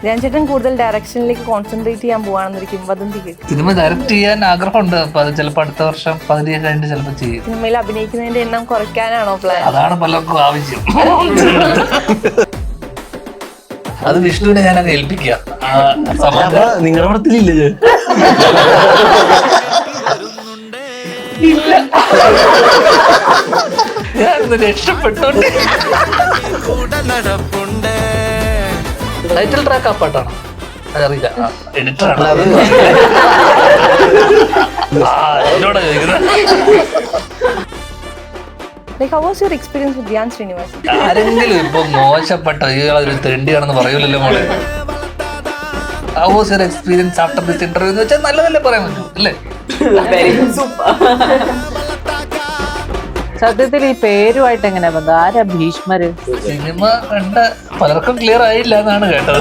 ധ്യാൻ ചേട്ടൻ കൂടുതൽ ഡയറക്ഷനിലേക്ക് കോൺസെൻട്രേറ്റ് ചെയ്യാൻ പോവാണെന്നൊരു കിംവദന്തി കേട്ടു. സിനിമ ഡയറക്ട് ചെയ്യാൻ ആഗ്രഹമുണ്ട്. അപ്പൊ അത് ചിലപ്പോൾ അടുത്ത വർഷം പകുതി കഴിഞ്ഞിട്ട് ചിലപ്പോൾ ചെയ്യും. സിനിമയിൽ അഭിനയിക്കുന്നതിന്റെ എണ്ണം കുറയ്ക്കാനാണോ പ്ലാൻ? അതാണ് പലർക്കും ആവശ്യം. അത് വിഷ്ണുവിനെ ഞാൻ അങ്ങ് ഏൽപ്പിക്കുക. നിങ്ങളുടെ പടത്തിലില്ലേ? ഇല്ല, ഞാൻ രക്ഷപ്പെട്ടോണ്ട്. ടൈറ്റിൽ ട്രാക്ക് ആ പാട്ടാണ്, അതറിയില്ല. എഡിറ്ററാണ് എന്നോട് ചോദിക്കുന്നത്. Like, how was your experience with Dhyan Srinivasan? ആരെങ്കിലും ഇപ്പൊ മോശപ്പെട്ട ഒരു തെണ്ടിയാണെന്ന് പറയൂലല്ലോ മോളെ. How was your experience after this interview എന്ന് വെച്ചാൽ നല്ലതല്ലേ പറയാൻ പറ്റൂ അല്ലേ? സത്യത്തിൽ ഈ പേരുമായിട്ട് എങ്ങനെ ബന്ധം? ആരാ ഭീഷ്മര്? സിനിമ കണ്ട പലർക്കും ക്ലിയർ ആയില്ല എന്നാണ് കേട്ടത്.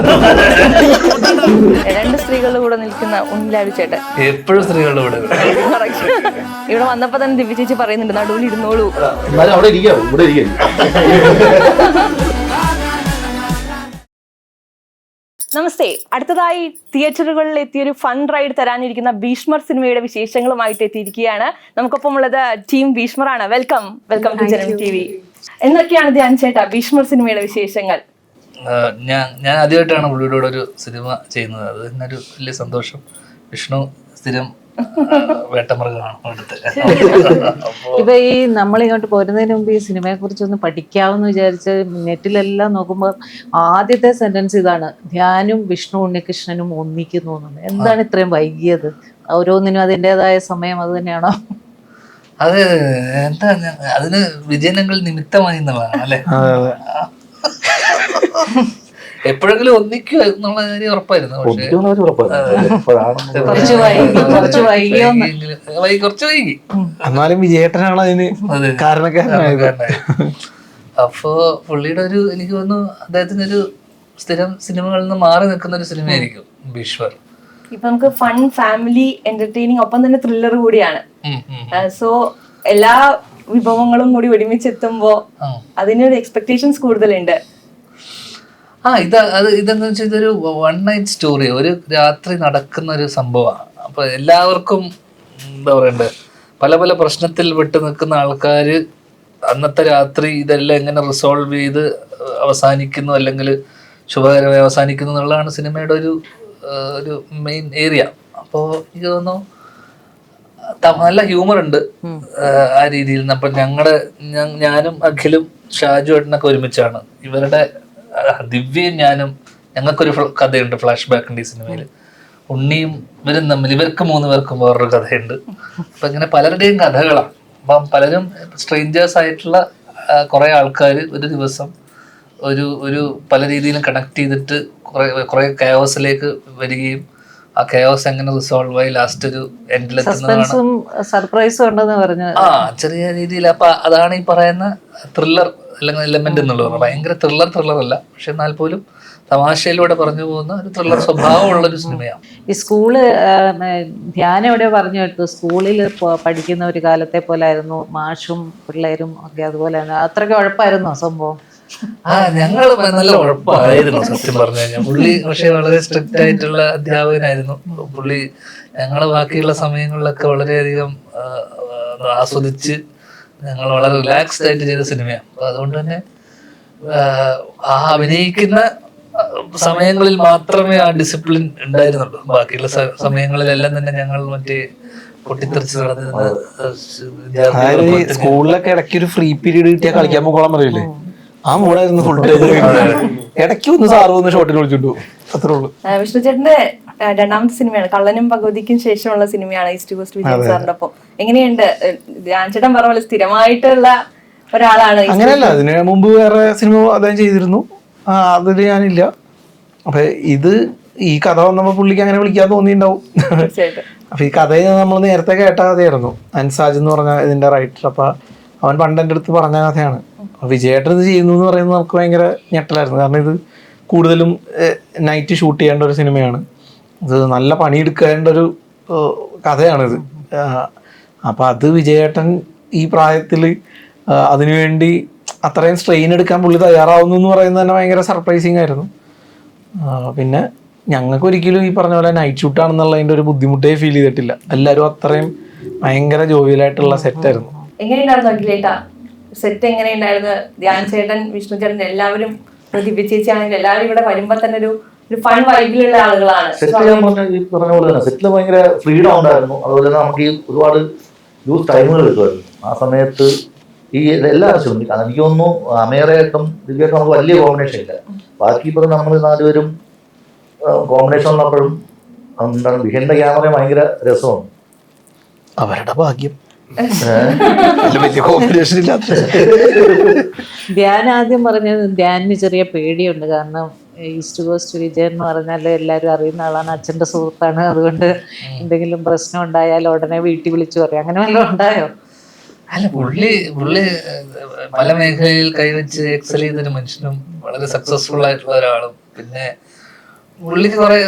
രണ്ട് സ്ത്രീകളുടെ കൂടെ നിൽക്കുന്ന ഉണ്ണിലാവി ചേട്ടൻ എപ്പോഴും സ്ത്രീകളുടെ കൂടെ. ഇവിടെ വന്നപ്പോ തന്നെ ദിവ്യ ചേച്ചി പറയുന്നുണ്ട് നടുവിൽ ഇരുന്നോളൂ. അവിടെ ഇരിക്കാം, ഇവിടെ ഇരിക്കാം. നമസ്തേ. അടുത്തതായി തിയേറ്ററുകളിൽ എത്തിയൊരു ഫൺ റൈഡ് തരാനിരിക്കുന്ന ഭീഷ്മർ സിനിമയുടെ വിശേഷങ്ങളുമായിട്ട് എത്തിയിരിക്കുകയാണ്. നമുക്കൊപ്പം ഉള്ളത് ടീം ഭീഷ്മറാണ്. വെൽക്കം ടു ജനം TV. എന്തൊക്കെയാണ് ധ്യാൻ ചേട്ടാ ഭീഷ്മർ സിനിമയുടെ വിശേഷങ്ങൾ? ഞാൻ ആദ്യമായിട്ടാണ് പുള്ളിയുടെ ഒരു സിനിമ ചെയ്യുന്നത്. അത് തന്നെ ഒരു വലിയ സന്തോഷം. വിഷ്ണു സ്ഥിരം വേട്ടമൃഗമാണ് അടുത്ത്. ഇപ്പൊ ഈ നമ്മളിങ്ങോട്ട് പോരുന്നതിന് മുമ്പ് ഈ സിനിമയെ കുറിച്ചൊന്ന് പഠിക്കാമെന്ന് വിചാരിച്ച് നെറ്റിലെല്ലാം നോക്കുമ്പോൾ ആദ്യത്തെ സെന്റൻസ് ഇതാണ്: ധ്യാനും വിഷ്ണു ഉണ്ണികൃഷ്ണനും ഒന്നിക്കുന്നു. എന്താണ് ഇത്രയും വൈകിയത്? ഓരോന്നിനും അതിൻ്റെതായ സമയം അത് തന്നെയാണോ? അത് എന്താ, അതിന് വിജയനങ്ങൾ നിമിത്തമായി എന്നുള്ളതാണ് അല്ലെ. എപ്പോഴെങ്കിലും ഒന്നിക്കുക എന്നുള്ള കാര്യം ഉറപ്പായിരുന്നു. പക്ഷേ കുറച്ച് വൈകി. എന്നാലും വിജയേട്ടനാണ് അതിന് കാരണക്കാരനായത്. അപ്പോ പുള്ളിയുടെ ഒരു, എനിക്ക് തോന്നുന്നു അദ്ദേഹത്തിനൊരു സ്ഥിരം സിനിമകളിൽ നിന്ന് മാറി നിൽക്കുന്ന ഒരു സിനിമയായിരിക്കും ഭീഷ്മർ. ഇപ്പൊ നമുക്ക് ഫൺ, ഫാമിലി, എന്റർടൈനിങ്, ഒപ്പം തന്നെ ത്രില്ലർ കൂടിയാണ്. സോ എല്ലാ വിഭവങ്ങളും കൂടി ഒരുമിച്ചെത്തുമ്പോ അതിനൊരു എക്സ്പെക്ടേഷൻസ് കൂടുതലുണ്ട്. ഇതെന്ന് വെച്ചാൽ ഇതൊരു വൺ നൈറ്റ് സ്റ്റോറി, ഒരു രാത്രി നടക്കുന്ന ഒരു സംഭവമാണ്. അപ്പൊ എല്ലാവർക്കും എന്താ പറയണ്ടേ, പല പല പ്രശ്നത്തിൽ വിട്ടു നിൽക്കുന്ന ആൾക്കാര് അന്നത്തെ രാത്രി ഇതെല്ലാം എങ്ങനെ റിസോൾവ് ചെയ്ത് അവസാനിക്കുന്നു, അല്ലെങ്കിൽ ശുഭകരമായി അവസാനിക്കുന്നു എന്നുള്ളതാണ് സിനിമയുടെ ഒരു മെയിൻ ഏരിയ. അപ്പോൾ എനിക്ക് തോന്നുന്നു നല്ല ഹ്യൂമർ ഉണ്ട് ആ രീതിയിൽ. അപ്പൊ ഞാനും അഖിലും ഷാജു ഏട്ടനൊക്കെ ഒരുമിച്ചാണ്. ഇവരുടെ ദിവ്യയും ഞാനും, ഞങ്ങൾക്കൊരു കഥയുണ്ട്, ഫ്ലാഷ് ബാക്ക് ഉണ്ട് ഈ സിനിമയിൽ. ഉണ്ണിയും ഇവരും തമ്മിൽ, ഇവർക്ക് 3 പേർക്കും വേറൊരു കഥയുണ്ട്. അപ്പൊ ഇങ്ങനെ പലരുടെയും കഥകളാണ്. അപ്പം പലരും സ്ട്രേഞ്ചേഴ്സ് ആയിട്ടുള്ള കുറെ ആൾക്കാർ ഒരു ദിവസം ഒരു പല രീതിയിലും കണക്ട് ചെയ്തിട്ട് കുറെ കയോസിലേക്ക് വരികയും ആ കയോസ് എങ്ങനെ റിസോൾവ് ആയി ലാസ്റ്റ് ഒരു എൻഡിലെത്തുന്നതാണ്. സർപ്രൈസും ഉണ്ടെന്ന് പറഞ്ഞു. ചെറിയ രീതിയിൽ. അപ്പൊ അതാണ് ഈ പറയുന്ന ത്രില്ലർ അല്ലെങ്കിൽ എലമെന്റ് എന്നുള്ളത്. ഭയങ്കര ത്രില്ലർ അല്ല, പക്ഷെ എന്നാൽ പോലും തമാശയിലൂടെ പറഞ്ഞു പോകുന്ന ഒരു ത്രില്ലർ സ്വഭാവമുള്ള ഒരു സിനിമയാണ്. ഈ സ്കൂള് ധ്യാനം എവിടെ പറഞ്ഞു കേട്ടു, സ്കൂളിൽ പഠിക്കുന്ന ഒരു കാലത്തെ പോലെ ആയിരുന്നു മാഷും പിള്ളേരും ഒക്കെ അതുപോലെ തന്നെ. അത്രയ്ക്ക് ഉഴപ്പായിരുന്നോ സംഭവം? ഞങ്ങള് നല്ല ഉഴപ്പായിരുന്നു സത്യം പറഞ്ഞു കഴിഞ്ഞാൽ. പുള്ളി പക്ഷെ വളരെ സ്ട്രിക്റ്റ് ആയിട്ടുള്ള അധ്യാപകനായിരുന്നു. പുള്ളി ഞങ്ങള് ബാക്കിയുള്ള സമയങ്ങളിലൊക്കെ വളരെയധികം ആസ്വദിച്ച് ഞങ്ങൾ വളരെ റിലാക്സ്ഡ് ആയിട്ട് ചെയ്ത സിനിമയാണ്. അപ്പൊ അതുകൊണ്ട് തന്നെ ആ അഭിനയിക്കുന്ന സമയങ്ങളിൽ മാത്രമേ ആ ഡിസിപ്ലിൻ ഉണ്ടായിരുന്നുള്ളൂ. ബാക്കിയുള്ള സമയങ്ങളിലെല്ലാം തന്നെ ഞങ്ങൾ മറ്റേ പൊട്ടിത്തെറിച്ച് നടന്നിരുന്ന. സ്കൂളിലൊക്കെ ഇടയ്ക്ക് ഒരു ഫ്രീ പീരീഡ് കിട്ടിയാൽ കളിക്കാൻ പോകണം പറയില്ലേ, ആ മൂടായിരുന്നു ഫുൾ ടൈം. ഇടയ്ക്ക് ഒന്ന് സാറ് വന്ന് ഷോട്ടിൽ വിളിച്ചിട്ടു, അത്രേ ഉള്ളൂ. വിഷ്ണു ചേട്ടന്റെ രണ്ടാമത്തെ സിനിമയാണ്, കള്ളനും ഭഗവതിക്കും ശേഷമുള്ള സിനിമയാണ് ഈസ്റ്റ് ടു വെസ്റ്റ് വിജയൻ സാറിന്റെ ഒപ്പം. എങ്ങനെയുണ്ട്? ധ്യാൻ ചേട്ടൻ പറഞ്ഞ പോലെ സ്ഥിരമായിട്ടുള്ള ഒരാളാണ്. അങ്ങനെയല്ല, അതിന് മുമ്പ് വേറെ സിനിമ അദ്ദേഹം ചെയ്തിരുന്നു, അതിൽ ഞാനില്ല. അപ്പൊ ഈ കഥ വന്നപ്പോ പുള്ളിക്ക് അങ്ങനെ വിളിക്കാൻ തോന്നിയിട്ടുണ്ടാവും. അപ്പൊ ഈ കഥ നമ്മൾ നേരത്തെ കേട്ട കഥയായിരുന്നു. അൻസാജ് എന്ന് പറഞ്ഞ ഇതിന്റെ റൈറ്റർ. അപ്പൊ അവൻ പണ്ട് എൻ്റെ അടുത്ത് പറഞ്ഞ കഥയാണ്. വിജയേട്ടൻ ഇത് ചെയ്യുന്നു എന്ന് പറയുന്നത് നമുക്ക് ഭയങ്കര ഞെട്ടലായിരുന്നു. കാരണം ഇത് കൂടുതലും നൈറ്റ് ഷൂട്ട് ചെയ്യേണ്ട ഒരു സിനിമയാണ്. ഇത് നല്ല പണിയെടുക്കേണ്ട ഒരു കഥയാണിത്. അപ്പം അത് വിജയേട്ടൻ ഈ പ്രായത്തിൽ അതിനുവേണ്ടി അത്രയും സ്ട്രെയിൻ എടുക്കാൻ പുള്ളി തയ്യാറാവുന്നു എന്ന് പറയുന്നത് തന്നെ ഭയങ്കര സർപ്രൈസിങ് ആയിരുന്നു. പിന്നെ ഞങ്ങൾക്ക് ഒരിക്കലും ഈ പറഞ്ഞ പോലെ നൈറ്റ് ഷൂട്ട് ആണെന്നുള്ളതിന്റെ ഒരു ബുദ്ധിമുട്ടേ ഫീൽ ചെയ്തിട്ടില്ല. എല്ലാവരും അത്രയും ഭയങ്കര ജോവിയലായിട്ടുള്ള സെറ്റായിരുന്നു. എങ്ങനെയുണ്ടായിരുന്നു അഖിലേട്ടാ സെറ്റ്? എങ്ങനെയുണ്ടായിരുന്നു? ധ്യാൻ ചേട്ടൻ, വിഷ്ണു ചേട്ടൻ, എല്ലാവരും, ദിവ്യ ചേച്ചി ആണെങ്കിലും എല്ലാവരും ഇവിടെ വരുമ്പോ തന്നെ ഒരു ഫൺ വൈബിലുള്ള ആളുകളാണ്. സെറ്റ് ഞാൻ ഈ പറഞ്ഞ പോലെ തന്നെ സെറ്റിൽ ഭയങ്കര ഫ്രീഡം ഉണ്ടായിരുന്നു. അതുപോലെ തന്നെ നമുക്ക് ഈ ഒരുപാട് ലൂസ് ടൈമുകൾ കിട്ടുമായിരുന്നു. ആ സമയത്ത് ഈ എല്ലാ ആവശ്യവും എനിക്ക് തോന്നുന്നു അമേറയായിട്ടും ദിവ്യയായിട്ടും നമുക്ക് വലിയ കോമ്പിനേഷൻ ഇല്ല. ബാക്കി ഇപ്പോൾ നമ്മൾ 4 പേരും കോമ്പിനേഷൻ ഉള്ളപ്പോഴും എന്താണ് വിഹന്റെ ക്യാമറ ഭയങ്കര രസമാണ്. അവരുടെ ഭാഗ്യം. വലിയ കോമ്പിനേഷൻ ഇല്ലാത്ത. ധ്യാൻ ആദ്യം പറഞ്ഞത് ധ്യാനിന് ചെറിയ പേടിയുണ്ട്. കാരണം ഈസ്റ്റ് കോസ്റ്റ് വിജയൻ എന്ന് പറഞ്ഞാൽ എല്ലാവരും അറിയുന്ന ആളാണ്, അച്ഛൻ്റെ സുഹൃത്താണ്. അതുകൊണ്ട് എന്തെങ്കിലും പ്രശ്നം ഉണ്ടായാൽ ഉടനെ വീട്ടിൽ വിളിച്ചു പറയും. അങ്ങനെ വല്ലതും ഉണ്ടായോ? അല്ല, പുള്ളി പല മേഖലയിൽ കൈവച്ച് എക്സൽ ചെയ്തൊരു മനുഷ്യനും വളരെ സക്സസ്ഫുൾ ആയിട്ടുള്ള ഒരാളും. പിന്നെ പുള്ളിക്ക് കുറെ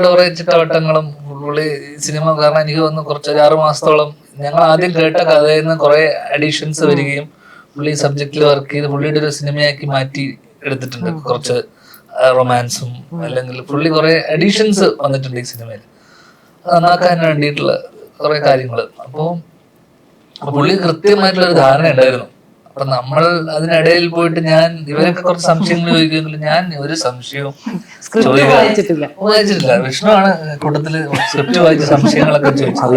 കുറെ ചിട്ടവട്ടങ്ങളും പുള്ളി സിനിമ കാരണം എനിക്ക് തോന്നുന്നു കുറച്ച് 6 മാസത്തോളം ഞങ്ങൾ ആദ്യം കേട്ട കഥയിൽ നിന്ന് കുറെ അഡീഷൻസ് വരികയും പുള്ളി സബ്ജക്റ്റിൽ വർക്ക് ചെയ്ത് പുള്ളിയുടെ ഒരു സിനിമയാക്കി മാറ്റി എടുത്തിട്ടുണ്ട്. കുറച്ച് റൊമാൻസും അല്ലെങ്കിൽ പുള്ളി കുറെ അഡീഷൻസ് വന്നിട്ടുണ്ട് ഈ സിനിമയിൽ, അത് നന്നാക്കാൻ വേണ്ടിയിട്ടുള്ള കുറെ കാര്യങ്ങൾ. അപ്പോൾ പുള്ളി കൃത്യമായിട്ടുള്ള ഒരു ധാരണ ഉണ്ടായിരുന്നു. അപ്പൊ നമ്മൾ അതിനിടയിൽ പോയിട്ട് ഇവരൊക്കെ കുറച്ച് സംശയങ്ങൾ ചോദിക്കുമെങ്കിലും ഞാൻ ഒരു സംശയവും വായിച്ചിട്ടില്ല. വിഷ്ണു ആണ് കൂട്ടത്തില് സ്ക്രിപ്റ്റ് വായിച്ച സംശയങ്ങളൊക്കെ ചോദിക്കുന്നത്.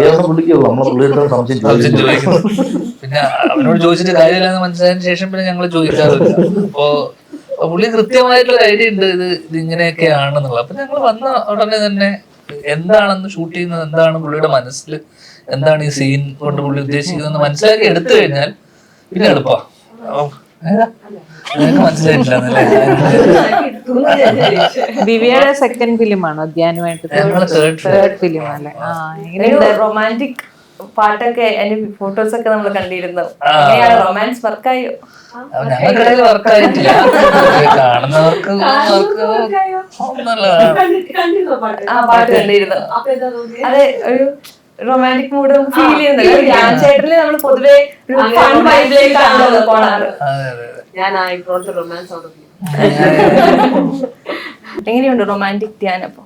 പിന്നെ അവനോട് ചോദിച്ചിട്ട് കാര്യമില്ലെന്ന് മനസ്സിലായതിനു ശേഷം പിന്നെ ഞങ്ങൾ ചോദിക്കാറില്ല. അപ്പോ പുള്ളി കൃത്യമായിട്ടുള്ള ഐഡിയ ഉണ്ട് ഇത് ഇങ്ങനെയൊക്കെയാണെന്നുള്ളത്. അപ്പൊ ഞങ്ങൾ വന്ന ഉടനെ തന്നെ എന്താണെന്ന് ഷൂട്ട് ചെയ്യുന്നത്, എന്താണ് പുള്ളിയുടെ മനസ്സിൽ, എന്താണ് ഈ സീൻ കൊണ്ട് പുള്ളി ഉദ്ദേശിക്കുന്നത് മനസ്സിലാക്കി എടുത്തു കഴിഞ്ഞാൽ പിന്നെ എളുപ്പാ. ദിവ്യയുടെ സെക്കൻഡ് ഫിലിമാണോ ധ്യാനുമായിട്ട്? തേർഡ് ഫിലിം അല്ലേ? റൊമാൻറ്റിക് പാട്ടൊക്കെ എന്റെ ഫോട്ടോസ് ഒക്കെ നമ്മൾ കണ്ടിരുന്നു. റൊമാൻസ് വർക്കായോ? ഞങ്ങൾക്കിടയിൽ വർക്കായിട്ടില്ല, കാണുന്നവർക്ക് ആ പാട്ട് കണ്ടിരുന്നു. അതെ, ഒരു റൊമാൻറ്റിക് മൂഡ് ഫീൽ ചെയ്യുന്നില്ല. ധ്യാൻ ചേട്ടനില് നമ്മൾ പൊതുവെ ഫൺ വൈബിലേക്കാണല്ലോ പോണാറ്. എങ്ങനെയുണ്ട് റൊമാൻറ്റിക് ധ്യാൻ? അപ്പൊ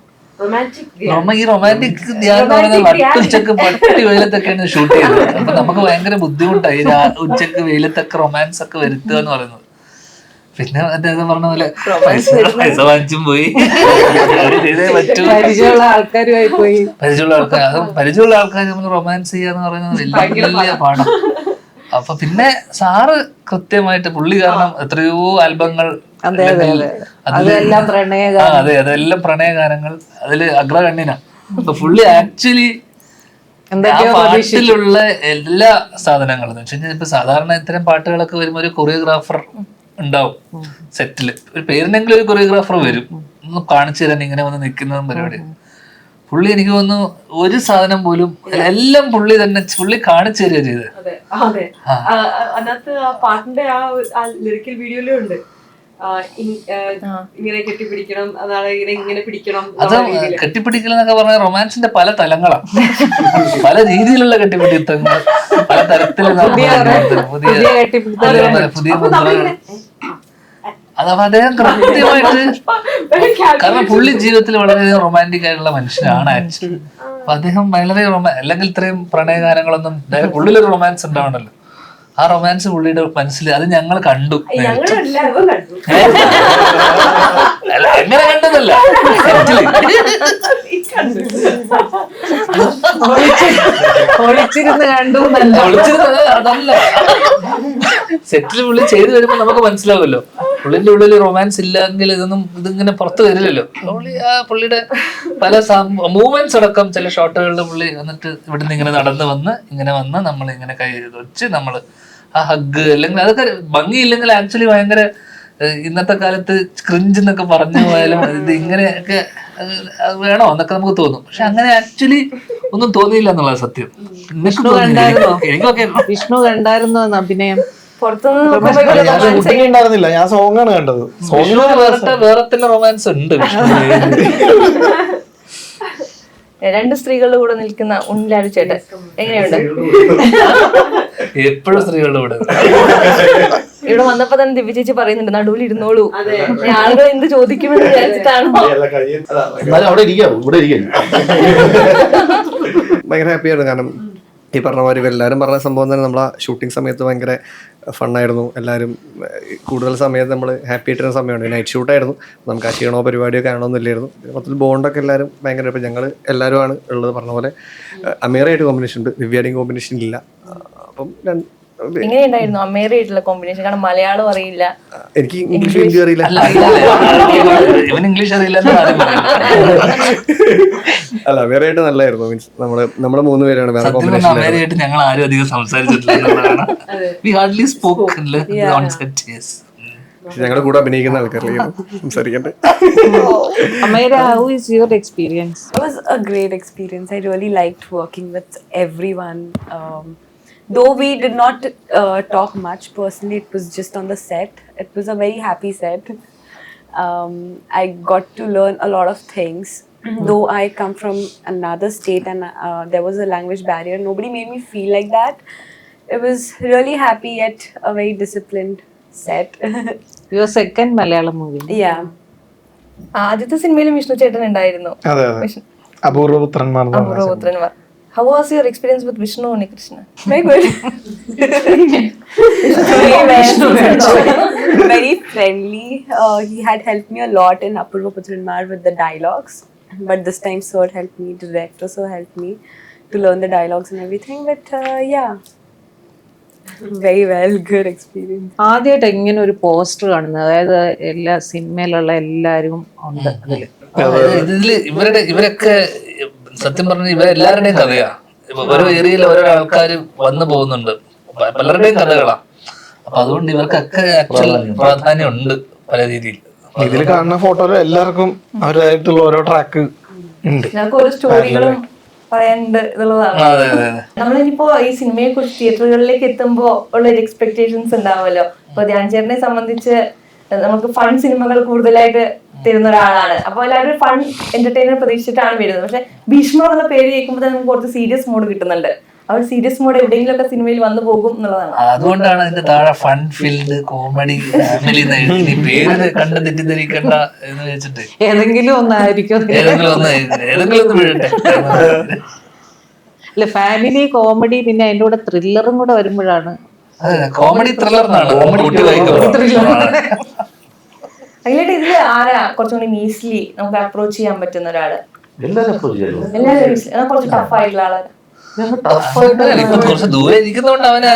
ഈ റൊമാൻറ്റിക് ധ്യാൻ എന്ന് പറയുന്നത് നട്ടുച്ചക്ക് പട്ടി വെയിലത്തൊക്കെയാണ് ഷൂട്ട് ചെയ്തത്. അപ്പൊ നമുക്ക് ഭയങ്കര ബുദ്ധിമുട്ടായി ഉച്ചക്ക് വെയിലത്തൊക്കെ റൊമാൻസ് ഒക്കെ വരുത്തുക എന്ന് പറയുന്നത്. പിന്നെ അദ്ദേഹം പറഞ്ഞ പോലെ പൈസ വാങ്ങിച്ചും പോയി, ചെയ്തേ പറ്റൂ. പരിചയമുള്ള ആൾക്കാരുമായി പോയി, പരിചയമുള്ള ആൾക്കാർ നമ്മൾ റൊമാൻസ് ചെയ്യാന്ന് പറയുന്നത് വലിയ പാഠം. അപ്പൊ പിന്നെ സാറ് കൃത്യമായിട്ട് പുള്ളി കാരണം എത്രയോ ആൽബങ്ങൾ, അതെല്ലാം പ്രണയഗാനങ്ങൾ അതില് അഗ്രഗണ്യന. അപ്പൊ പുള്ളി ആക്ച്വലി പാട്ടിലുള്ള എല്ലാ സാധനങ്ങളും എന്ന് വെച്ച് കഴിഞ്ഞാൽ ഇപ്പൊ സാധാരണ ഇത്തരം പാട്ടുകളൊക്കെ വരുമ്പോ ഒരു കൊറിയോഗ്രാഫർ ഉണ്ടാവും സെറ്റില്. ഒരു പേരിനെങ്കിലും ഒരു കൊറിയോഗ്രാഫർ വരും, ഒന്ന് കാണിച്ചു തരാൻ ഇങ്ങനെ വന്ന് നിൽക്കുന്നതും പരിപാടി. പുള്ളി എനിക്ക് തോന്നുന്നു ഒരു സാധനം പോലും എല്ലാം പുള്ളി കാണിച്ചു തരിക ചെയ്ത്. അതിനകത്ത് ആ പാട്ടിന്റെ ആ ലിറിക്കൽ വീഡിയോയിലും ഉണ്ട്, ഇങ്ങനെ കെട്ടിപ്പിടിക്കണം, അതാണ് ഇങ്ങനെ പിടിക്കണം. അത് കെട്ടിപ്പിടിക്കൽ എന്നൊക്കെ പറഞ്ഞാൽ റൊമാൻസിന്റെ പല തലങ്ങളാണ്, പല രീതിയിലുള്ള കെട്ടിപ്പിടുത്തങ്ങൾ, പല തരത്തിലുള്ള പുതിയ അതപ്പോ അദ്ദേഹം കൃത്യമായിട്ട്, കാരണം പുള്ളി ജീവിതത്തിൽ വളരെയധികം റൊമാൻറ്റിക് ആയിട്ടുള്ള മനുഷ്യനാണ് ആക്ച്വലി. അപ്പൊ അദ്ദേഹം വളരെ അല്ലെങ്കിൽ ഇത്രയും പ്രണയഗാനങ്ങളൊന്നും പുള്ളിലൊരു റൊമാൻസ് ഉണ്ടാവണല്ലോ. ആ റൊമാൻസ് പുള്ളിയുടെ മനസ്സിൽ അത് ഞങ്ങൾ കണ്ടു. എങ്ങനെ കണ്ടതല്ല, അതല്ല, സെറ്റിൽ പുള്ളി ചെയ്ത് കഴിയുമ്പോ നമുക്ക് മനസ്സിലാവുമല്ലോ പുള്ളിന്റെ ഉള്ളിൽ റൊമാൻസ് ഇല്ലെങ്കിൽ ഇതിങ്ങനെ പുറത്തു വരില്ലല്ലോ. പുള്ളിയുടെ പല മൂവ്മെന്റ്സ് അടക്കം ചില ഷോട്ടുകളിൽ പുള്ളി വന്നിട്ട് ഇവിടുന്ന് ഇങ്ങനെ നടന്നു വന്ന് നമ്മൾ ഇങ്ങനെ കൈ വെച്ച് നമ്മള് ആ ഹഗ്, അല്ലെങ്കിൽ അതൊക്കെ ഭംഗിയില്ലെങ്കിൽ ആക്ച്വലി ഭയങ്കര ഇന്നത്തെ കാലത്ത് ക്രിഞ്ച് എന്നൊക്കെ പറഞ്ഞു പോയാലും ഇത് ഇങ്ങനെയൊക്കെ വേണോ എന്നൊക്കെ നമുക്ക് തോന്നും. പക്ഷെ അങ്ങനെ ആക്ച്വലി ഒന്നും തോന്നിയില്ല എന്നുള്ളത് സത്യം. വിഷ്ണു കണ്ടായിരുന്നു അഭിനയം? ഉണ്ടായിരുന്നില്ല, ഞാൻ സോങ്ങാണ് കണ്ടത്. വേറെ തന്നെ റൊമാൻസ് ഉണ്ട്. രണ്ട് സ്ത്രീകളുടെ കൂടെ നിൽക്കുന്ന ഉണ്ണിലാലു ചേട്ടൻ എങ്ങനെയുണ്ട്? എപ്പോഴും സ്ത്രീകളുടെ കൂടെ. ഇവിടെ വന്നപ്പോ തന്നെ ദിവ്യ ചേച്ചി പറയുന്നുണ്ട് നടുവിൽ ഇരുന്നോളൂ, ആളുകൾ എന്ത് ചോദിക്കുമെന്ന് വിചാരിച്ചിട്ടാണോ? എന്നാലും അവിടെ ഇരിക്കാം, ഇവിടെ ഇരിക്കാം. ഭയങ്കര ഹാപ്പിയാണ്. കാരണം ഈ പറഞ്ഞ മാതിരി എല്ലാവരും പറഞ്ഞ സംഭവം തന്നെ നമ്മളെ ഷൂട്ടിംഗ് സമയത്ത് ഭയങ്കര ഫണ്ണായിരുന്നു. എല്ലാവരും കൂടുതൽ സമയത്ത് നമ്മൾ ഹാപ്പി ആയിട്ടിരുന്ന സമയമാണ്. നൈറ്റ് ഷൂട്ടായിരുന്നു, നമുക്ക് ആ ക്ഷീണമോ പരിപാടിയോ കാണണമെന്നില്ലായിരുന്നു. മൊത്തത്തിൽ ബോണ്ടൊക്കെ എല്ലാവരും ഭയങ്കര, ഇപ്പം ഞങ്ങൾ എല്ലാവരുമാണ് ഉള്ളത്. പറഞ്ഞ പോലെ അമീറയായിട്ട് കോമ്പിനേഷൻ ഉണ്ട്, ദിവ്യാടിയും കോമ്പിനേഷൻ ഇല്ല. അപ്പം എങ്ങനെയുണ്ടായിരുന്നു അമേറിയായിട്ടുള്ള കോമ്പിനേഷൻ? കാരണം മലയാളം അറിയില്ല, എനിക്ക് ഇംഗ്ലീഷ് ഹിന്ദി അറിയില്ല. ഇവൻ ഇംഗ്ലീഷ് അറിയില്ലെന്ന് ആദ്യം പറയുന്നത്. അല്ല അമീറയായിട്ട് നല്ലായിരുന്നു. മീൻസ് നമ്മള് 3 പേരാണ് വേറെ കോമ്പിനേഷൻ. അമേരിയായിട്ട് ഞങ്ങൾ ആരും അധികം സംസാരിച്ചിട്ടില്ല. We hardly spoke on set. Yes. പക്ഷെ ഞങ്ങളുടെ കൂടെ അഭിനയിക്കുന്ന ആൾക്കാരിലേക്ക് സംസാരിക്കണ്ടേ. Amira, how is your experience? It was a great experience. I really liked working with everyone. Though we did not talk much personally, it was just on the set. It was a very happy set. I got to learn a lot of things. Though I come from another state and there was a language barrier, nobody made me feel like that. It was really happy yet a very disciplined set. Your second Malayalam movie. Yeah. ആദ്യത്തെ സിനിമയിലും വിഷ്ണു ചേട്ടൻ ഉണ്ടായിരുന്നു. അതെ അതെ, അപൂർവപുത്രന്മാർ. അപൂർവപുത്രന്മാർ. How was your experience with Vishnu Unnikrishnan? Very good. Very friendly. He had helped me a lot in Apurva Putranmar with the dialogues. But this time Sir helped me, director Sir helped me to learn the dialogues and everything. But yeah, very well, good experience. ആദ്യമായിട്ട് ഇങ്ങനെ ഒരു poster കാണുന്നത്, അതായത് എല്ലാ സിനിമയിലുള്ള എല്ലാവരും ഉണ്ട് അതില്. ഇതില് ഇവരൊക്കെ സത്യം പറഞ്ഞ ഇവരെല്ലാവരുടെയും കഥയാ. ഓരോ ഏരിയയിൽ ഓരോ ആൾക്കാർ വന്നു പോകുന്നുണ്ട്, പലരുടെയും കഥകളാ. അപ്പൊ അതുകൊണ്ട് ഇവർക്കൊക്കെ ആക്ച്വൽ പ്രാധാന്യം ഉണ്ട് പല രീതിയിൽ. ഇതിൽ കാണുന്ന ഫോട്ടോയിൽ എല്ലാവർക്കും അവരുടേതായിട്ടുള്ള ഓരോ ട്രാക്ക് ഉണ്ട്. ഞങ്ങൾക്ക് ഓരോ സ്റ്റോറികളും പറയാനുണ്ട് എന്നുള്ളതാണ്. നമ്മളിപ്പോ ഈ സിനിമയെ കുറിച്ച് തിയേറ്ററുകളിലേക്ക് എത്തുമ്പോ ഉള്ള ഒരു എക്സ്പെക്ടേഷൻസ് ഉണ്ടാവുമല്ലോ. ഇപ്പൊ ധ്യാൻ ചേട്ടനെ സംബന്ധിച്ച് നമുക്ക് ഫൺ സിനിമകൾ കൂടുതലായിട്ട് തരുന്ന ഒരാളാണ്. അപ്പൊ എല്ലാവരും ഫൺ എന്റർടൈനർ പ്രതീക്ഷിച്ചിട്ടാണ് വരുന്നത്. പക്ഷെ ഭീഷ്മ എന്നുള്ള പേര് കേൾക്കുമ്പോൾ തന്നെ നമുക്ക് കുറച്ച് സീരിയസ് മോഡ് കിട്ടുന്നുണ്ട്. ആ ഒരു സീരിയസ് മോഡ് എവിടെയെങ്കിലും ഒക്കെ സിനിമയിൽ വന്നു പോകും എന്നുള്ളതാണ്. അതുകൊണ്ടാണ് അതിന്റെ താഴെ ഫൺ ഫീൽഡ് കോമഡി ഫാമിലി പേര് കണ്ട് തെറ്റിദ്ധരിക്കണ്ട എന്ന് വെച്ചിട്ട് ഏതെങ്കിലും ഒന്നായിരിക്കും. ഏതെങ്കിലും ഒന്ന് വീഴട്ടെ. അല്ല, ഫാമിലി കോമഡി പിന്നെ അതിന്റെ കൂടെ ത്രില്ലറും കൂടെ വരുമ്പോഴാണ്. കോമഡി ത്രില്ലറിനാണ് അതിലായിട്ട് ഇതിൽ ആരാ കുറച്ചും കൂടി ഈസിലി നമുക്ക് അപ്രോച്ച് ചെയ്യാൻ പറ്റുന്ന ഒരാള്? എല്ലാവരും approach ചെയ്യല്ലോ. എല്ലാവരും കുറച്ച് ടഫ് ആയിട്ടുള്ള ആളാണ്. കുറച്ച് ദൂരെ ഇരിക്കുന്നോണ്ട് അവന്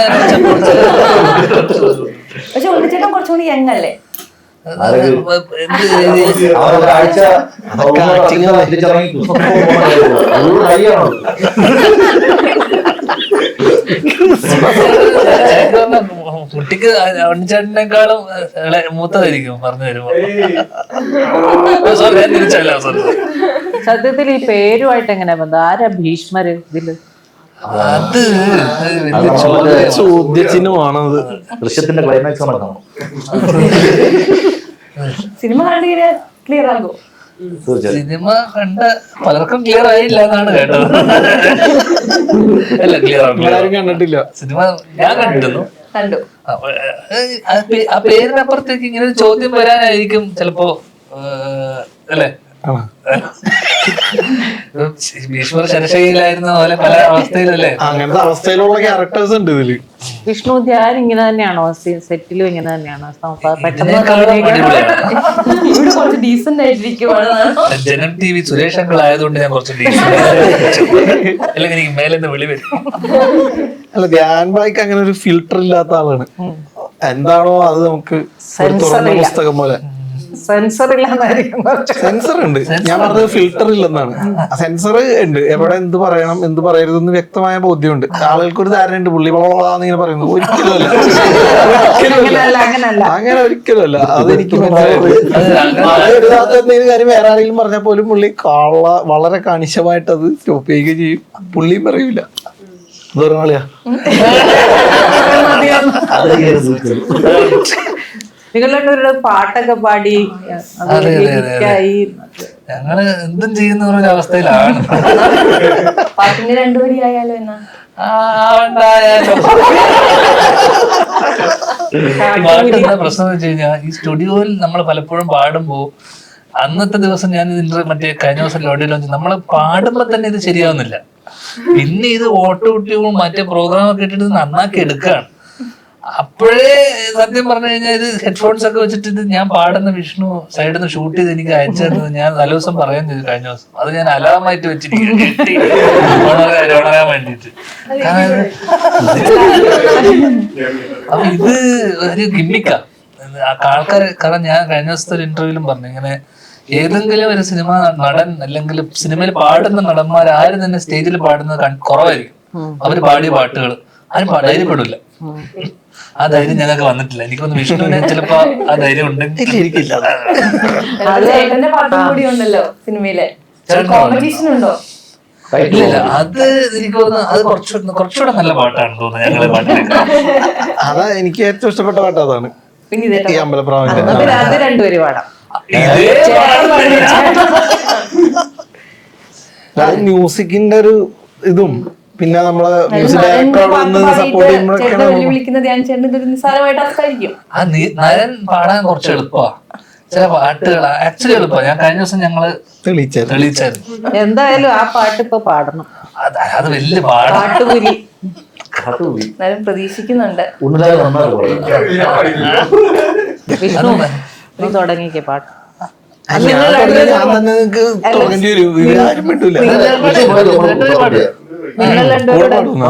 പക്ഷെ ഉണ്ണിച്ചേട്ടൻ കുറച്ചും കൂടി യങ് അല്ലേ? ഒരാഴ്ച കുട്ടിക്ക് ഉണ്ണിച്ചേട്ടനേക്കാളും മൂത്തതായിരിക്കും പറഞ്ഞു വരുമ്പോ. സോറി, ഞാൻ തിരിച്ചല്ല. സത്യത്തിൽ ഈ പേരുമായിട്ട് എങ്ങനെ ബന്ധം? ആരാ ഭീഷ്മര് ഇതില്? അത് ചോദ്യചിഹ്നമാണത്. ദൃശ്യത്തിന്റെ ക്ലൈമാക്സ് നടക്കണം. സിനിമ കണ്ടു കഴിഞ്ഞാൽ ക്ലിയർ ആകുമോ? സിനിമ കണ്ട പലർക്കും ക്ലിയർ ആയില്ല എന്നാണ് കേട്ടത്. അല്ല, ക്ലിയർ ആരും കണ്ടിട്ടില്ല സിനിമ. ഞാൻ കണ്ടിരുന്നു, കണ്ടു. ആ പേരിനപ്പുറത്തേക്ക് ഇങ്ങനെ ഒരു ചോദ്യം വരാനായിരിക്കും ചിലപ്പോ, അല്ലേ? ഭീഷ്മർ ശരശയിലായിരുന്ന പോലെ പല അവസ്ഥയിലല്ലേ? അങ്ങനത്തെ അവസ്ഥയിലുള്ള ക്യാരക്ടേഴ്സ് ഉണ്ട് ഇതില്. വിഷ്ണു ധ്യാൻ ഇങ്ങനെ തന്നെയാണോ? സെറ്റിലും ഇങ്ങനെ തന്നെയാണോ? പെട്ടെന്ന് ഇവിടെ കുറച്ച് ഡീസന്റ് ആയിട്ടിരിക്കുവാണ്. ജനം TV സുരേഷ് അങ്കിൾ ആയതുകൊണ്ട് ഞാൻ കുറച്ച് ഡീസന്റ്, അല്ലെങ്കിൽ എനിക്ക് മേലെന്ന് വിളി വരും. അല്ല, ധ്യാൻ ബായിക്ക് അങ്ങനെ ഒരു ഫിൽട്ടർ ഇല്ലാത്ത ആളാണ്. എന്താണോ അത് നമുക്ക് ഒരു തുറന്ന പുസ്തകം പോലെ. സെൻസർ ഇല്ലാന്നായിരിക്കും. സെൻസർ ഉണ്ട്, ഞാൻ പറഞ്ഞത് ഫിൽട്ടർ ഇല്ലെന്നാണ്. സെൻസർ ഉണ്ട്, എവിടെ എന്ത് പറയണം എന്ത് പറയരുതെന്ന് വ്യക്തമായ ബോധ്യമുണ്ട്. ആളുകൾക്ക് ഒരു ധാരണ ഉണ്ട്, പുള്ളി വളവാന്നിങ്ങനെ പറയുന്നത്. ഒരിക്കലും അല്ല, അങ്ങനെ ഒരിക്കലും അല്ല. അതെനിക്ക് മനസ്സിലായത് കാര്യം വേറെ ആരെങ്കിലും പറഞ്ഞാൽ പോലും പുള്ളി വളരെ കണിശമായിട്ട് അത് സ്റ്റോപ്പ് ചെയ്യുകയും ചെയ്യും. പുള്ളിയും പറയൂല വേറൊരാളെയാ. നിങ്ങളുടെ പാട്ടൊക്കെ പാടി ഞങ്ങള് എന്തും ചെയ്യുന്ന ഒരു അവസ്ഥയിലാണ്. പാട്ടിന് രണ്ടുപേരി ആയാലോ എന്നാ ഉണ്ടായാലോ. പാട്ട് എന്താ പ്രശ്നം എന്ന് വെച്ച് കഴിഞ്ഞാൽ ഈ സ്റ്റുഡിയോയിൽ നമ്മൾ പലപ്പോഴും പാടുമ്പോ അന്നത്തെ ദിവസം ഞാൻ മറ്റേ കഴിഞ്ഞ ദിവസം ലോഡി ലോഞ്ച് നമ്മള് പാടുമ്പോ തന്നെ ഇത് ശരിയാവുന്നില്ല. പിന്നെ ഇത് ഓട്ടോ കുട്ടിയും മറ്റേ പ്രോഗ്രാമൊക്കെ ഇട്ടിട്ട് നന്നാക്കി എടുക്കുകയാണ്. അപ്പോഴേ സത്യം പറഞ്ഞു കഴിഞ്ഞാൽ ഇത് ഹെഡ്ഫോൺസ് ഒക്കെ വെച്ചിട്ട് ഇത് ഞാൻ പാടുന്ന വിഷ്ണു സൈഡിൽ നിന്ന് ഷൂട്ട് ചെയ്ത് എനിക്ക് അയച്ചു തന്നത് ഞാൻ നല്ല ദിവസം പറയാൻ ചെയ്തു കഴിഞ്ഞ ദിവസം. അത് ഞാൻ അലാമായിട്ട് വെച്ചിരിക്കും ഉണരാൻ വേണ്ടിട്ട്. അപ്പൊ ഇത് ഒരു ഗിമ്മിക്കാ ആൾക്കാർ. കാരണം ഞാൻ കഴിഞ്ഞ ദിവസത്തെ ഒരു ഇന്റർവ്യൂലും പറഞ്ഞു ഇങ്ങനെ ഏതെങ്കിലും ഒരു സിനിമ നടൻ അല്ലെങ്കിൽ സിനിമയിൽ പാടുന്ന നടന്മാർ ആരും തന്നെ സ്റ്റേജിൽ പാടുന്നത് കുറവായിരിക്കും. അവര് പാടിയ പാട്ടുകൾ ആരും ധൈര്യപ്പെടില്ല. ആ ധൈര്യം ഞങ്ങൾക്ക് വന്നിട്ടില്ല. എനിക്കൊന്ന് വിഷ്ണുവിനെ ചിലപ്പോ ആ ധൈര്യം ഉണ്ടെങ്കിൽ എനിക്കില്ല. ചേട്ടന്റെ പാട്ടും കൂടി ഉണ്ടല്ലോ സിനിമയിലെ, കോമ്പറ്റീഷൻ ഉണ്ടോ? ഇല്ല, അത് എനിക്ക് തോന്നുന്നു അത് കുറച്ചുകൂടെ നല്ല പാട്ടാണ് തോന്നുന്നത് ഞങ്ങളെ പാട്ടിലേക്ക്. അതാ എനിക്ക് ഏറ്റവും ഇഷ്ടപ്പെട്ട പാട്ട് അതാണ്, പിന്നെ ഈ അമ്പലപ്രാവിന്റെ. അത് രണ്ടുപേരും പാടാം. മ്യൂസിക്കിന്റെ ഒരു ഇതും പിന്നെ നമ്മള് മ്യൂസിക് ഡയറക്ടർ വന്ന് സപ്പോർട്ട് ചെയ്യുമ്പോഴൊക്കെയാണ് വിളിക്കുന്നത് ധ്യാൻ ചേട്ടൻ ഇതൊരു നിസ്സാരമായിട്ട് ആയിരിക്കും. ആ നരൻ പാടാൻ കുറച്ച് എളുപ്പമാ. ചില പാട്ടുകൾ ആക്ച്വലി എളുപ്പമാണ്. ഞാൻ കഴിഞ്ഞ ദിവസം ഞങ്ങള് തെളിയിച്ചായിരുന്നു. എന്തായാലും ആ പാട്ട് ഇപ്പൊ പാടണം. അത് വലിയ പാടാ. പാട്ടുപുലി എന്നാലും പ്രതീക്ഷിക്കുന്നുണ്ട്. വിഷ്ണു നീ തുടങ്ങിക്കേ പാട്ട്. ഞാൻ തന്നെ നിങ്ങക്ക് തുടങ്ങേണ്ടി വരും. ഇവരാരും പറ്റൂല. നിങ്ങൾ രണ്ടുപേരും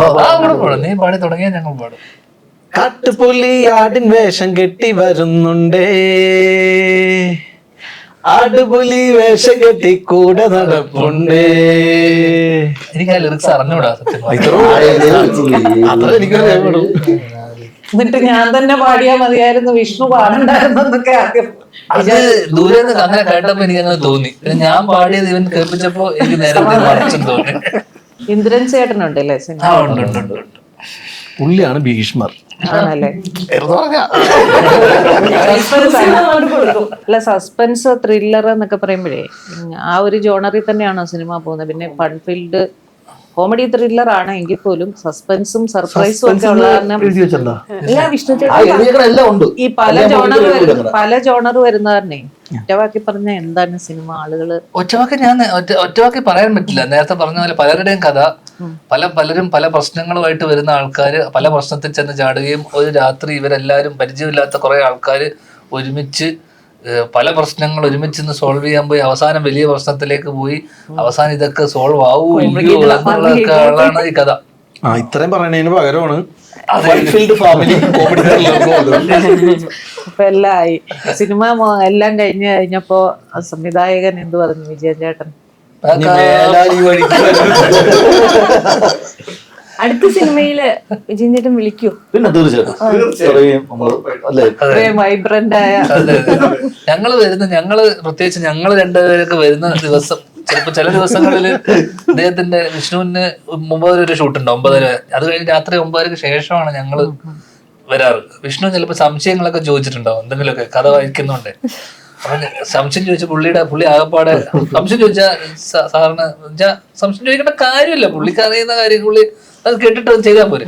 നീ പാടി തുടങ്ങിയാ ഞങ്ങൾ പാടും. കാട്ടുപുലി ആടിൻ വേഷം കെട്ടി വരുന്നുണ്ടേ, ആടുപുലി വേഷം കെട്ടി കൂടെ നടപ്പുണ്ടേ. എനിക്ക് ആ ലിറിക്സ് അറിഞ്ഞൂടാ സത്യം. അത്ര എനിക്കറിയാം. എന്നിട്ട് ഞാൻ തന്നെ പാടിയാ മതിയായിരുന്നു, വിഷ്ണു പാടണ്ടായിരുന്നൊക്കെ ആദ്യം. അത് ദൂരെ നിന്ന് അങ്ങനെ കേട്ടപ്പോ എനിക്ക് അങ്ങനെ തോന്നി. പിന്നെ ഞാൻ പാടിയത് ഇവൻ കേൾപ്പിച്ചപ്പോ എനിക്ക് നേരെ മറിച്ചും തോന്നി. ഇന്ദ്രൻ ചേട്ടനുണ്ടല്ലേ ആ സിനിമ? ഉണ്ട്. പുള്ളിയാണ് ഭീഷ്മർ. ആണല്ലേ? പറഞ്ഞ അല്ല, സസ്പെൻസ് ത്രില്ലർ എന്നൊക്കെ പറയുമ്പോഴേ ആ ഒരു ജോണറിൽ തന്നെയാണോ സിനിമ പോകുന്നത്? പിന്നെ ഫൺ ഫീൽഡ് കോമഡി ത്രില്ലർ ആണ് എങ്കിൽ പോലും സസ്പെൻസും സർപ്രൈസും ഒക്കെ ഉള്ള കാരണം വിഷ്ണു എല്ലാം ഉണ്ട്. ഈ പല ജോണർ വരുന്നവരനെ ഒറ്റവാക്കി പറഞ്ഞ എന്താണ് സിനിമ ആളുകള് ഒറ്റവാക്കി പറയാൻ പറ്റില്ല. നേരത്തെ പറഞ്ഞ പോലെ പലരുടെയും കഥ പലരും പല പ്രശ്നങ്ങളുമായിട്ട് വരുന്ന ആൾക്കാർ പല പ്രശ്നത്തിൽ ചെന്ന് ചാടുകയും ഒരു രാത്രി ഇവരെല്ലാരും പരിചയമില്ലാത്ത കുറെ ആൾക്കാർ ഒരുമിച്ച് പല പ്രശ്നങ്ങൾ ഒരുമിച്ച് സോൾവ് ചെയ്യാൻ പോയി അവസാനം വലിയ പ്രശ്നത്തിലേക്ക് പോയി അവസാനം ഇതൊക്കെ സോൾവ് ആവൂ ഇല്ലയോ എന്നുള്ളതൊക്കെ ആളാണ് ഈ കഥ. ഇത്രയും പറയുന്നതിന് പകരമാണ് ഇപ്പൊ എല്ലാം ആയി. സിനിമ എല്ലാം കഴിഞ്ഞപ്പോ സംവിധായകൻ എന്ത് പറഞ്ഞു വിജയൻ ചേട്ടൻ? അടുത്ത സിനിമയില് വിജയൻ ചേട്ടൻ വിളിക്കൂ? പിന്നെ തീർച്ചയായിട്ടും വൈബ്രന്റ് ആയ ഞങ്ങള് പ്രത്യേകിച്ച് ഞങ്ങള് രണ്ടുപേരൊക്കെ വരുന്ന ദിവസം ചിലപ്പോ ചില ദിവസങ്ങളിൽ അദ്ദേഹത്തിന്റെ വിഷ്ണുവിന് 9:30 ഒരു ഷൂട്ടുണ്ട് 9:30. അത് കഴിഞ്ഞ് രാത്രി 9:00 ശേഷമാണ് ഞങ്ങള് വരാറ്. വിഷ്ണു ചിലപ്പോ സംശയങ്ങളൊക്കെ ചോദിച്ചിട്ടുണ്ടാവും എന്തെങ്കിലുമൊക്കെ കഥ വായിക്കുന്നുണ്ട്. അപ്പൊ സംശയം ചോദിച്ച പുള്ളി ആകപ്പാടെ സംശയം ചോദിച്ചാ സാറിന് സംശയം ചോദിക്കേണ്ട കാര്യമില്ല. പുള്ളിക്ക് അറിയുന്ന കാര്യം പുള്ളി അത് കേട്ടിട്ട് അത് ചെയ്താൽ പോരെ.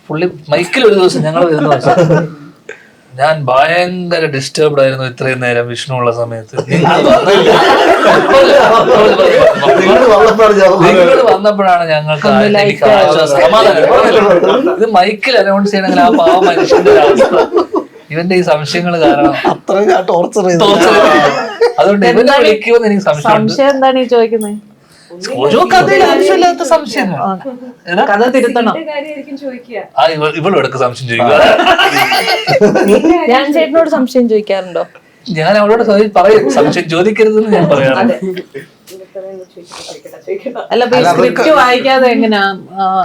പുള്ളി മൈക്കിൽ ഒരു ദിവസം ഞങ്ങൾ വരുന്ന ദിവസം ഞാൻ ഭയങ്കര ഡിസ്റ്റർബ്ഡ് ആയിരുന്നു ഇത്രയും നേരം വിഷ്ണു ഉള്ള സമയത്ത്. നിങ്ങൾ വന്നപ്പോഴാണ് ഞങ്ങൾക്ക് എനിക്ക് ആശ്വാസം സമാധാനം. ഇത് മൈക്കിൽ അനൗൺസ് ചെയ്യണമെങ്കിൽ ആ പാവ മനുഷ്യന്റെ അവസ്ഥ ഇവന്റെ ഈ സംശയങ്ങൾ കാരണം ടോർച്ചർ അതുകൊണ്ട് ഇവനെ വിളിക്കുമെന്ന് എനിക്ക് സംശയം എന്താണ് ഈ ചോദിക്കുന്നത്? ഓരോ കഥയിൽ ആവശ്യമില്ലാത്ത സംശയങ്ങൾ. കഥ തിരുത്തണം. ഇവളും എടുക്ക സംശയം ചോദിക്കുക. ഞാൻ ചേട്ടനോട് സംശയം ചോദിക്കാറുണ്ടോ? ഞാൻ അവളോട് പറയും സംശയം ചോദിക്കരുതെന്ന് ഞാൻ പറയാറുണ്ട്. അല്ല, സ്ക്രിപ്റ്റ് വായിക്കാതെ എങ്ങനെയാ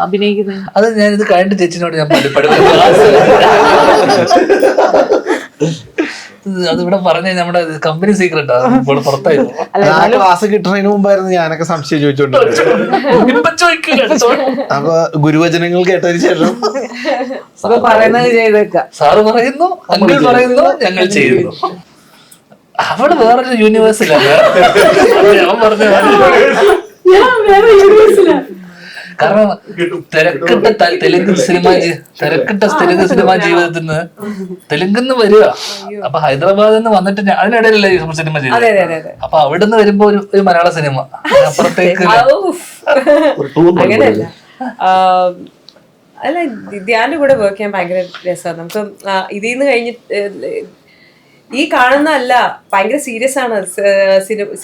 അഭിനയിക്കുന്നത്? അത് ഞാൻ ഇത് കഴിഞ്ഞിട്ട് ചേച്ചിനോട് ഞാൻ അത് ഇവിടെ പറഞ്ഞ നമ്മുടെ കമ്പനി സീക്രട്ടാ. ഇപ്പോൾ പുറത്തായി ക്ലാസ് കിട്ടുന്നതിന് മുമ്പായിരുന്നു ഞാനൊക്കെ സംശയം ചോദിച്ചോണ്ട്. അപ്പൊ ഗുരുവചനങ്ങൾ കേട്ടതിന് ശേഷം പറയുന്നത് ചെയ്തേക്കാം. സാറ് പറയുന്നു, അങ്കിൾ പറയുന്നു, ഞങ്ങൾ ചെയ്യുന്നു. അവള് വേറൊരു യൂണിവേഴ്സിലാണ്. അവൻ പറഞ്ഞ കാരണം തിരക്കിട്ട തെലുങ്ക് സിനിമ ജീവിതത്തിൽ നിന്ന് തെലുങ്കിന്ന് വരിക. അപ്പൊ ഹൈദരാബാദിൽ നിന്ന് വന്നിട്ട് അതിനിടയിലല്ലേ ഈ സിനിമ ചെയ്തത്. അപ്പൊ അവിടെ നിന്ന് വരുമ്പോ ഒരു മലയാള സിനിമ അപ്പുറത്തേക്ക്. അങ്ങനെയല്ല, അല്ല ധ്യാന്റെ കൂടെ വർക്ക് ചെയ്യാൻ ഭയങ്കര രസമാണ്. നമുക്ക് ഇതിൽ നിന്ന് കഴിഞ്ഞിട്ട് ഈ കാണുന്നതല്ല, ഭയങ്കര സീരിയസ് ആണ്.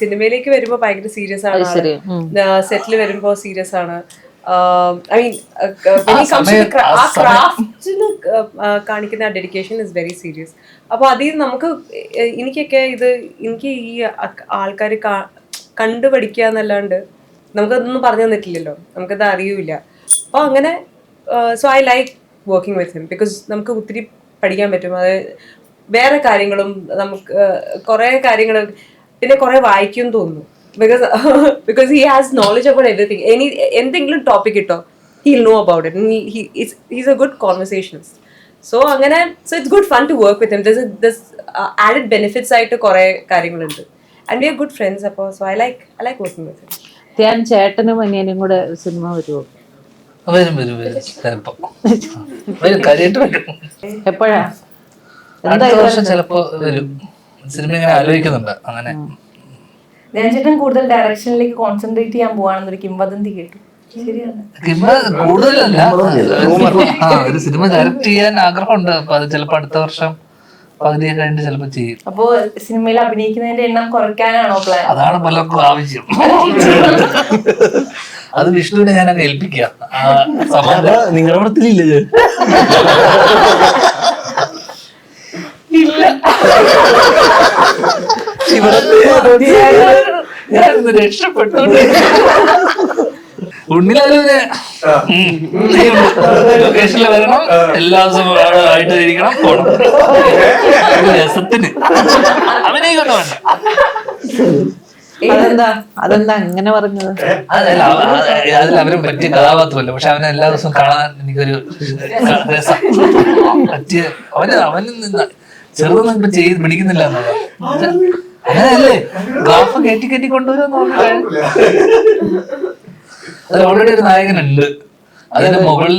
സിനിമയിലേക്ക് വരുമ്പോ ഭയങ്കര സീരിയസ് ആണ്, സെറ്റിൽ വരുമ്പോ സീരിയസ് ആണ്. ഐ മീൻ ആ ക്രാഫ്റ്റിന് കാണിക്കുന്ന ഡെഡിക്കേഷൻ ഇസ് വെരി സീരിയസ്. അപ്പൊ അതിൽ നമുക്ക് എനിക്ക് ഈ ആൾക്കാർ കണ്ടുപഠിക്കുക എന്നല്ലാണ്ട് നമുക്കതൊന്നും പറഞ്ഞു തന്നിട്ടില്ലല്ലോ, നമുക്കത് അറിയൂല. അപ്പൊ അങ്ങനെ so I like working with him because നമുക്ക് ഒത്തിരി പഠിക്കാൻ പറ്റും. അത് വേറെ കാര്യങ്ങളും നമുക്ക് കുറെ കാര്യങ്ങൾ പിന്നെ കുറെ വായിക്കും തോന്നുന്നു. Because he has knowledge about everything. എന്തെങ്കിലും ടോപ്പിക് കിട്ടോ, he'll know about it. He's a good conversationalist. So it's good fun to work with him. There's added benefits ആയിട്ട് കുറെ കാര്യങ്ങളുണ്ട്. And we are good friends. So I like working with him. Dhyan ചേട്ടനും അനിയനും കൂടെ cinema വരുമോ? വരും ചിലപ്പോ വരും, കാര്യമായിട്ട് വരും. എപ്പോഴാ? അടുത്ത വർഷം ചിലപ്പോ വരും. സിനിമ ഇങ്ങനെ ആലോചിക്കുന്നുണ്ട്. അങ്ങനെ ധ്യാൻചേട്ടൻ കൂടുതൽ ഡയറക്ഷനിലേക്ക് കോൺസെൻട്രേറ്റ് ചെയ്യാൻ പോവാണെന്നൊരു കിംവദന്തി കേട്ടു. ശരിയാണ്? കൂടുതലല്ല, ഒരു സിനിമ ഡയറക്ട് ചെയ്യാൻ ആഗ്രഹമുണ്ട്. അപ്പൊ അത് ചിലപ്പോ അടുത്ത വർഷം പകുതി കഴിഞ്ഞിട്ട് ചിലപ്പോ ചെയ്യും. അപ്പോ സിനിമയിൽ അഭിനയിക്കുന്നതിന്റെ എണ്ണം കുറയ്ക്കാനാണോ പ്ലാൻ? അതാണ് പലർക്കും ആവശ്യം. അത് വിഷ്ണുവിനെ ഞാൻ അങ്ങ് ഏൽപ്പിക്കാം. നിങ്ങളുടെ പടത്തിലില്ലേ? ഞാനൊന്ന് രക്ഷപ്പെട്ടു. ഉണ്ണിലാലുവിനെ ലൊക്കേഷനിൽ വരണം, എല്ലാ ദിവസവും ആയിട്ട് ഇരിക്കണം, പോണം. രസത്തിന് അഭിനയിക്കൊണ്ട് വേണ്ട. അതെന്താ അങ്ങനെ പറഞ്ഞത്? അതിൽ അവരും പറ്റിയ കഥാപാത്രമല്ല, പക്ഷെ അവനെ എല്ലാ ദിവസവും കാണാൻ എനിക്കൊരു രസം പറ്റിയ. അവന് ചെറുതൊന്നും ഇപ്പൊ ചെയ്ത് പിടിക്കുന്നില്ല എന്നുള്ളത്. അങ്ങനെയല്ലേ ഗ്രാഫ് കെട്ടി കൊണ്ടുവരുമെന്ന് നോക്കിയിട്ട് അത് ഓൾറെഡി ഒരു നായകനുണ്ട്. അതിന്റെ മുകളിൽ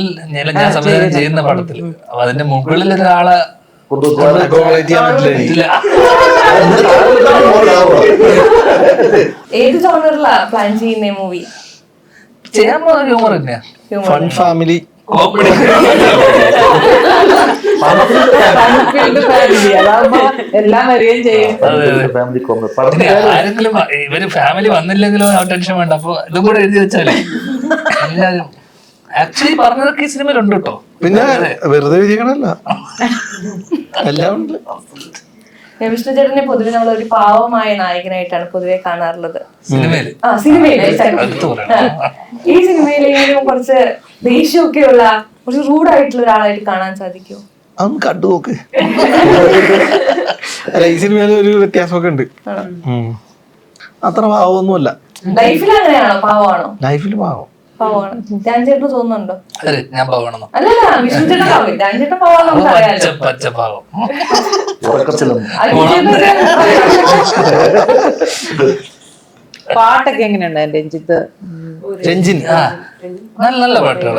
ഞാൻ സംവിധാനം ചെയ്യുന്ന പടത്തിൽ. അപ്പൊ അതിന്റെ മുകളിൽ ഒരാളെ ഏത് ജോണറിലാ പ്ലാൻ ചെയ്യുന്ന മൂവി? ചെയ്യാൻ പോകുന്ന ഹ്യൂമർ തന്നെയാ, ഫൺ ഫാമിലി കോമഡി. എല്ലാം വരികയും ചെയ്യും. ആരെങ്കിലും ഇവര് ഫാമിലി വന്നില്ലെങ്കിലും ആ ടെൻഷൻ വേണ്ട. അപ്പൊ ഇതും കൂടെ എഴുതി വെച്ചാലേ എല്ലാരും ആക്ച്വലി പറഞ്ഞതൊക്കെ ഈ സിനിമയിലുണ്ട് കേട്ടോ. പിന്നെ വെറുതെ വിജയിക്കണല്ല, എല്ലാം ഉണ്ട്. വിഷ്ണു ചേട്ടനെ പൊതുവെ നമ്മൾ ഒരു പാവമായ നായകനായിട്ടാണ് പൊതുവെ കാണാറുള്ളത് സിനിമയില്. ഈ സിനിമയിലെങ്കിലും കുറച്ച് ദേഷ്യമൊക്കെ ഉള്ള കുറച്ച് റൂഡായിട്ടുള്ള ഒരാളായിട്ട് കാണാൻ സാധിക്കുമോ? അതൊന്ന് കണ്ടു നോക്ക്. അല്ല, ഈ സിനിമയിൽ ഒരു വ്യത്യാസമൊക്കെ ഉണ്ട്. അത്ര പാവമൊന്നുമല്ല. ലൈഫിൽ അങ്ങനെയാണോ? പാവമാണോ? ലൈഫിൽ പാവം പാവമാണ്. ധ്യാൻ ചേട്ടന് തോന്നുന്നുണ്ടോ? ഞാൻ പാവണമെന്നോ? അല്ലല്ല, വിഷ്ണു ചേട്ടൻ പാവം. ധ്യാൻ ചേട്ടൻ പാവം നമുക്ക് അറിയാലോ. പച്ചപ്പാവം. പാട്ടൊക്കെ എങ്ങനെയുണ്ട് രഞ്ജിത്ത്? രഞ്ജിൻ നല്ല നല്ല പാട്ടുകൾ.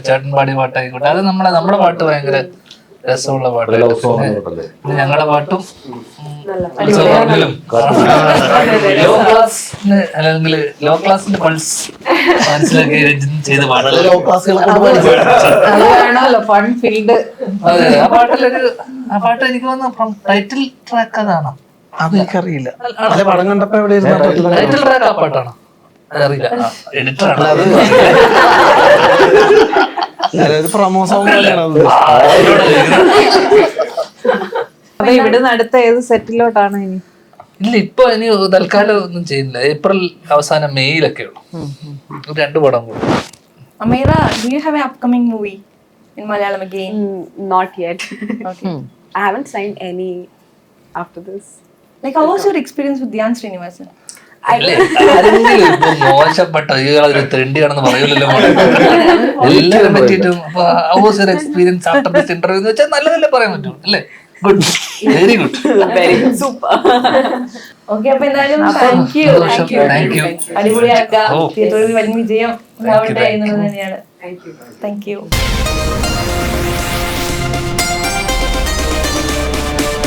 ചേട്ടൻ പാടിയ പാട്ടായിക്കോട്ടെ, അത് നമ്മുടെ പാട്ട് ഭയങ്കര രസമുള്ള പാട്ട്. പിന്നെ ഞങ്ങളുടെ പാട്ടും ലോ ക്ലാസിന് അല്ലെങ്കിൽ ലോ ക്ലാസിന്റെ പൾസ് മനസ്സിലാക്കി ചെയ്ത പാട്ട്. Fun field. അതെ, ആ പാട്ട് എനിക്ക് തോന്നുന്നു ടൈറ്റിൽ ട്രാക്ക് അതാണോ? അതെനിക്കറിയില്ല. അല്ല, പടം കണ്ടപ്പോ എവിടെ ടൈറ്റിൽ ട്രാക്ക് ആ പാട്ടാണോ? അതറിയില്ല, എഡിറ്ററാണ്. അതായത് പ്രമോ സോങ് പോലെയാണ് അത്. അപ്പൊ ഇവിടുന്ന് അടുത്ത ഏത് സെറ്റിലോട്ടാണ് ഇനി? ഇല്ല, ഇപ്പൊ ഇനി തൽക്കാലം ഒന്നും ചെയ്യുന്നില്ല. ഏപ്രിൽ അവസാനം മെയ്യിലൊക്കെ ഉള്ളു 2 പടം കൂടി. Amira, do you have an upcoming movie in Malayalam again? Not yet. Okay. I haven't signed any after this. Like, how was your experience with Dhyan Srinivasan? അല്ലേ, ആരെങ്കിലും ഇപ്പൊ മോശപ്പെട്ട ഒരു തെണ്ടിയാണെന്ന് പറയൂലല്ലോ മോളെ. എല്ലാവരും പറ്റിയിട്ടും എക്സ്പീരിയൻസ് ആഫ്റ്റർ ദിസ് ഇന്റർവ്യൂ എന്ന് വെച്ചാൽ നല്ലതല്ലേ പറയാൻ പറ്റൂ, അല്ലേ? Good, very good. Very good. Super. Okay, അപ്പൊ എന്തായാലും താങ്ക് യു. Thank you. അടിപൊളിയാക്കാം, ഓ. തിയേറ്ററിൽ വലിയ വിജയം ഉണ്ടാവട്ടെ you. എന്നുള്ളത് തന്നെയാണ്. Thank you. Thank U.